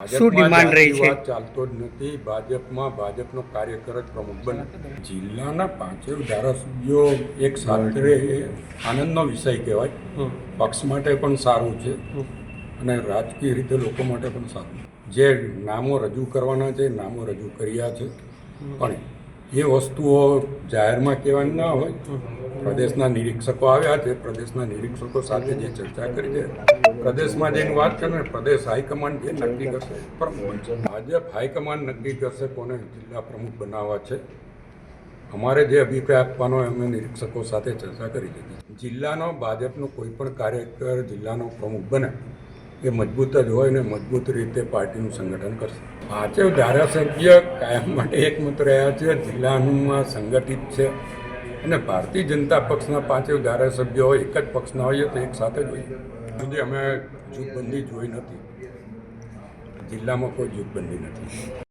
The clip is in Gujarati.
શું ડિમાન્ડ રહી છે? વાત ચાલતો જ નથી. ભાજપમાં ભાજપનો કાર્યકર જ પ્રમુખ બને. જિલ્લાના પાંચેય ધારાસભ્યો એક સાથે આનંદનો વિષય કહેવાય. પક્ષ માટે પણ સારું છે અને રાજકીય રીતે લોકો માટે પણ સારું. જે નામો રજૂ કરવાના છે નામો રજૂ કર્યા છે, પણ એ વસ્તુઓ જાહેરમાં કહેવાની ના હોય. પ્રદેશના નિરીક્ષકો આવ્યા છે, પ્રદેશના નિરીક્ષકો સાથે જે ચર્ચા કરી છે, પ્રદેશમાં જઈને વાત કરે ને પ્રદેશ હાઈકમાન્ડ જે નક્કી કરશે. પણ ભાજપ હાઈકમાન્ડ નક્કી કરશે કોને જિલ્લા પ્રમુખ બનાવવા છે. અમારે જે અભિપ્રાય આપવાનો અમે નિરીક્ષકો સાથે ચર્ચા કરી દીધી. જિલ્લાનો ભાજપનો કોઈ પણ કાર્યકર જિલ્લાનો પ્રમુખ બને એ મજબૂત જ હોય ને મજબૂત રીતે પાર્ટીનું સંગઠન કરશે. પાંચેય ધારાસભ્ય કાયમ માટે એકમત રહ્યા છે. જિલ્લાનું સંગઠિત છે અને ભારતીય જનતા પક્ષના પાંચેય ધારાસભ્યો એક જ પક્ષના હોઈએ તો એક સાથે જ હોઈએ. સુધી અમે જૂથબંધી જોઈ નથી. જિલ્લામાં કોઈ જૂથબંધી નથી.